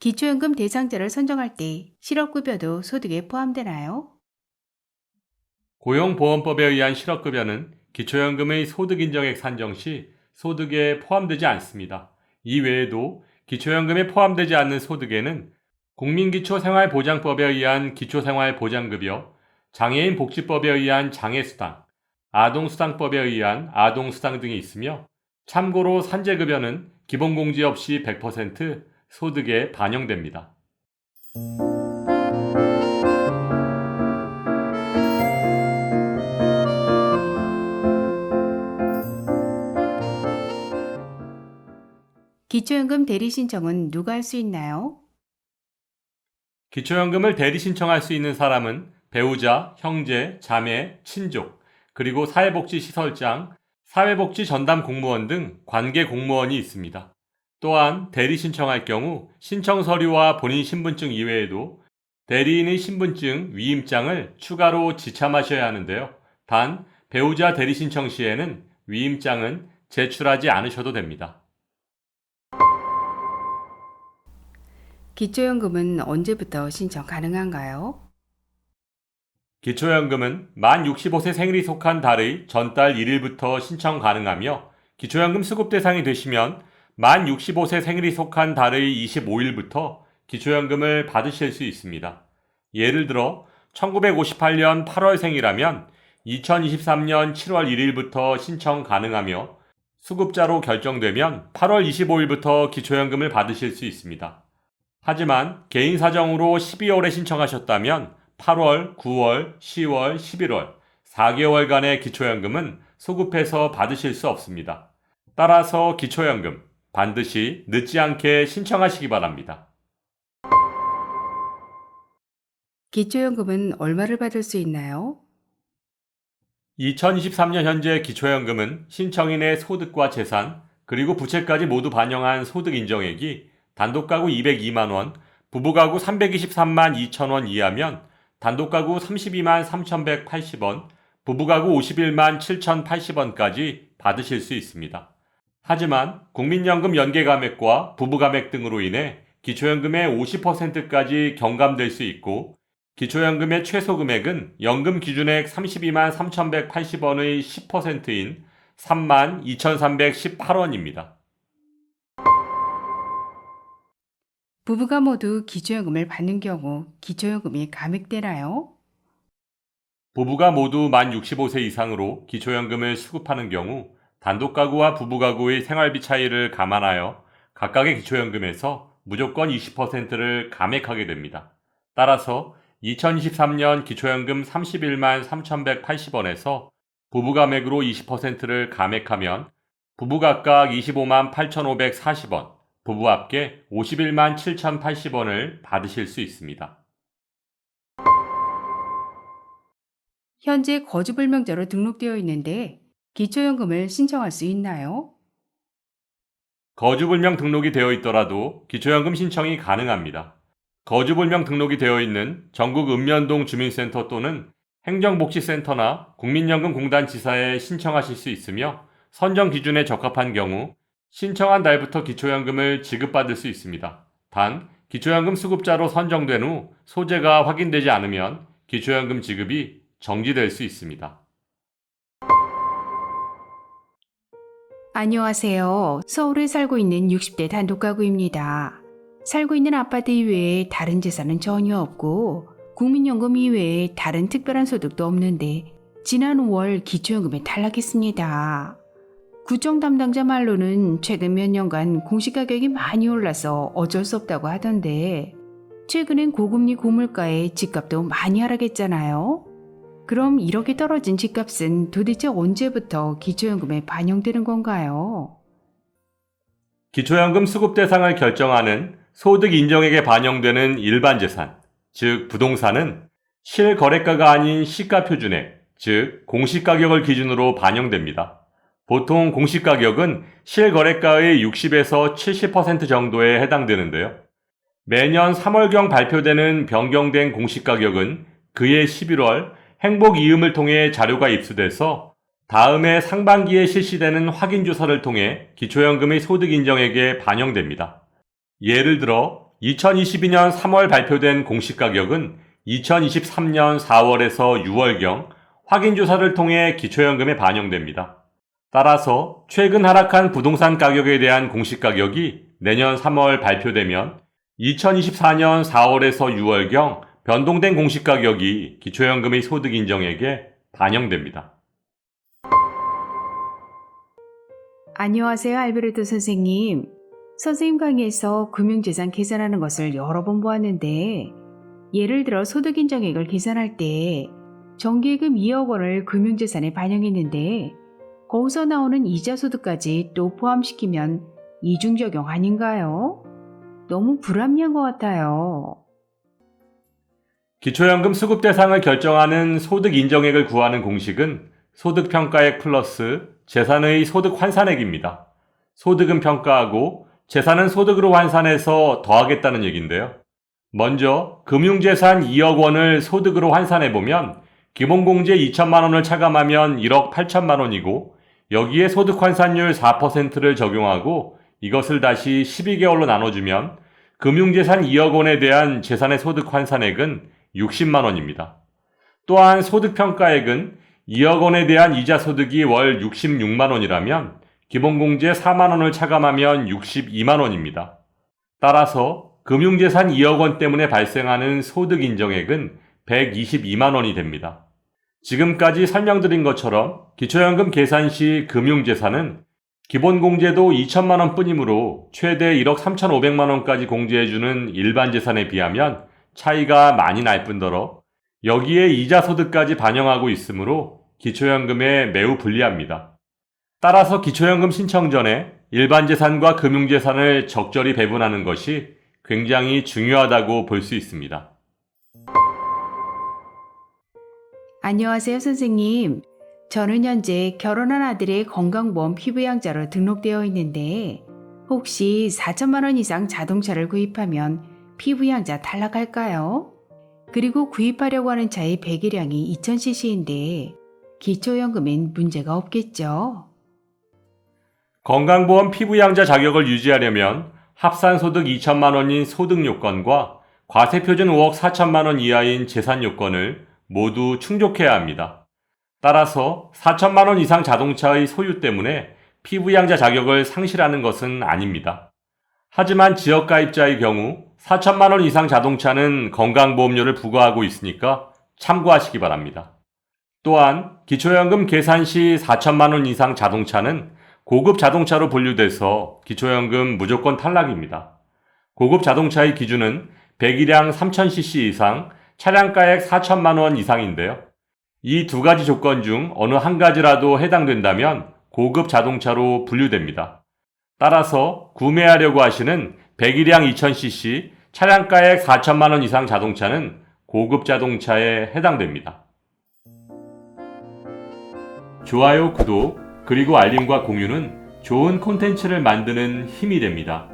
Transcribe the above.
기초연금 대상자를 선정할 때 실업급여도 소득에 포함되나요? 고용보험법에 의한 실업급여는 기초연금의 소득인정액 산정 시 소득에 포함되지 않습니다. 이 외에도 기초연금에 포함되지 않는 소득에는 국민기초생활보장법에 의한 기초생활보장급여, 장애인복지법에 의한 장애수당, 아동수당법에 의한 아동수당 등이 있으며 참고로 산재급여는 기본공제 없이 100% 소득에 반영됩니다. 기초연금 대리 신청은 누가 할 수 있나요? 기초연금을 대리 신청할 수 있는 사람은 배우자, 형제, 자매, 친족, 그리고 사회복지시설장, 사회복지 전담 공무원 등 관계 공무원이 있습니다. 또한 대리 신청할 경우 신청 서류와 본인 신분증 이외에도 대리인의 신분증, 위임장을 추가로 지참하셔야 하는데요. 단, 배우자 대리 신청 시에는 위임장은 제출하지 않으셔도 됩니다. 기초연금은 언제부터 신청 가능한가요? 기초연금은 만 65세 생일이 속한 달의 전달 1일부터 신청 가능하며 기초연금 수급 대상이 되시면 만 65세 생일이 속한 달의 25일부터 기초연금을 받으실 수 있습니다. 예를 들어 1958년 8월생이라면 2023년 7월 1일부터 신청 가능하며 수급자로 결정되면 8월 25일부터 기초연금을 받으실 수 있습니다. 하지만 개인 사정으로 12월에 신청하셨다면 8월, 9월, 10월, 11월 4개월간의 기초연금은 소급해서 받으실 수 없습니다. 따라서 기초연금 반드시 늦지 않게 신청하시기 바랍니다. 기초연금은 얼마를 받을 수 있나요? 2023년 현재 기초연금은 신청인의 소득과 재산, 그리고 부채까지 모두 반영한 소득 인정액이 단독가구 202만 원, 부부가구 323만 2천 원 이하면 단독가구 32만 3,180원, 부부가구 51만 7,080원까지 받으실 수 있습니다. 하지만 국민연금 연계감액과 부부감액 등으로 인해 기초연금의 50%까지 경감될 수 있고 기초연금의 최소금액은 연금 기준액 32만 3,180원의 10%인 3만 2,318원입니다. 부부가 모두 기초연금을 받는 경우 기초연금이 감액되나요? 부부가 모두 만 65세 이상으로 기초연금을 수급하는 경우 단독가구와 부부가구의 생활비 차이를 감안하여 각각의 기초연금에서 무조건 20%를 감액하게 됩니다. 따라서 2023년 기초연금 31만 3,180원에서 부부감액으로 20%를 감액하면 부부 각각 25만 8,540원, 부부 합계 51만 7,080원을 받으실 수 있습니다. 현재 거주불명자로 등록되어 있는데 기초연금을 신청할 수 있나요? 거주불명 등록이 되어 있더라도 기초연금 신청이 가능합니다. 거주불명 등록이 되어 있는 전국 읍면동 주민센터 또는 행정복지센터나 국민연금공단 지사에 신청하실 수 있으며 선정 기준에 적합한 경우 신청한 날부터 기초연금을 지급받을 수 있습니다. 단, 기초연금 수급자로 선정된 후 소재가 확인되지 않으면 기초연금 지급이 정지될 수 있습니다. 안녕하세요. 서울에 살고 있는 60대 단독가구입니다. 살고 있는 아파트 이외에 다른 재산은 전혀 없고 국민연금 이외에 다른 특별한 소득도 없는데 지난 5월 기초연금에 탈락했습니다. 구청 담당자 말로는 최근 몇 년간 공시가격이 많이 올라서 어쩔 수 없다고 하던데 최근엔 고금리 고물가에 집값도 많이 하락했잖아요. 그럼 이렇게 떨어진 집값은 도대체 언제부터 기초연금에 반영되는 건가요? 기초연금 수급 대상을 결정하는 소득 인정액에 반영되는 일반 재산, 즉 부동산은 실거래가가 아닌 시가표준액, 즉 공시가격을 기준으로 반영됩니다. 보통 공시가격은 실거래가의 60에서 70% 정도에 해당되는데요. 매년 3월경 발표되는 변경된 공시가격은 그해 11월 행복이음을 통해 자료가 입수돼서 다음해 상반기에 실시되는 확인조사를 통해 기초연금의 소득인정액에 반영됩니다. 예를 들어 2022년 3월 발표된 공시 가격은 2023년 4월에서 6월경 확인조사를 통해 기초연금에 반영됩니다. 따라서 최근 하락한 부동산 가격에 대한 공시 가격이 내년 3월 발표되면 2024년 4월에서 6월경 변동된 공시 가격이 기초연금의 소득 인정액에 반영됩니다. 안녕하세요, 알베르토 선생님. 선생님 강의에서 금융재산 계산하는 것을 여러 번 보았는데, 예를 들어 소득 인정액을 계산할 때 정기예금 2억 원을 금융재산에 반영했는데 거기서 나오는 이자 소득까지 또 포함시키면 이중 적용 아닌가요? 너무 불합리한 것 같아요. 기초연금 수급 대상을 결정하는 소득 인정액을 구하는 공식은 소득평가액 플러스 재산의 소득 환산액입니다. 소득은 평가하고 재산은 소득으로 환산해서 더하겠다는 얘기인데요. 먼저 금융재산 2억 원을 소득으로 환산해보면 기본공제 2천만 원을 차감하면 1억 8천만 원이고 여기에 소득 환산율 4%를 적용하고 이것을 다시 12개월로 나눠주면 금융재산 2억 원에 대한 재산의 소득 환산액은 60만 원입니다. 또한 소득평가액은 2억 원에 대한 이자 소득이 월 66만 원이라면 기본공제 4만 원을 차감하면 62만 원입니다. 따라서 금융재산 2억 원 때문에 발생하는 소득 인정액은 122만 원이 됩니다. 지금까지 설명드린 것처럼 기초연금 계산 시 금융재산은 기본공제도 2천만 원 뿐이므로 최대 1억 3,500만 원까지 공제해주는 일반 재산에 비하면 차이가 많이 날 뿐더러 여기에 이자 소득까지 반영하고 있으므로 기초연금에 매우 불리합니다. 따라서 기초연금 신청 전에 일반 재산과 금융재산을 적절히 배분하는 것이 굉장히 중요하다고 볼 수 있습니다. 안녕하세요, 선생님. 저는 현재 결혼한 아들의 건강보험 피부양자로 등록되어 있는데 혹시 4천만 원 이상 자동차를 구입하면 피부양자 탈락할까요? 그리고 구입하려고 하는 차의 배기량이 2000cc인데 기초연금엔 문제가 없겠죠? 건강보험 피부양자 자격을 유지하려면 합산소득 2천만 원인 소득 요건과 과세표준 5억 4천만 원 이하인 재산 요건을 모두 충족해야 합니다. 따라서 4천만 원 이상 자동차의 소유 때문에 피부양자 자격을 상실하는 것은 아닙니다. 하지만 지역가입자의 경우 4천만 원 이상 자동차는 건강보험료를 부과하고 있으니까 참고하시기 바랍니다. 또한 기초연금 계산 시 4천만 원 이상 자동차는 고급 자동차로 분류돼서 기초연금 무조건 탈락입니다. 고급 자동차의 기준은 배기량 3000cc 이상, 차량가액 4천만 원 이상인데요. 이 두 가지 조건 중 어느 한 가지라도 해당된다면 고급 자동차로 분류됩니다. 따라서 구매하려고 하시는 배기량 2000cc, 차량가액 4천만 원 이상 자동차는 고급 자동차에 해당됩니다. 좋아요, 구독, 그리고 알림과 공유는 좋은 콘텐츠를 만드는 힘이 됩니다.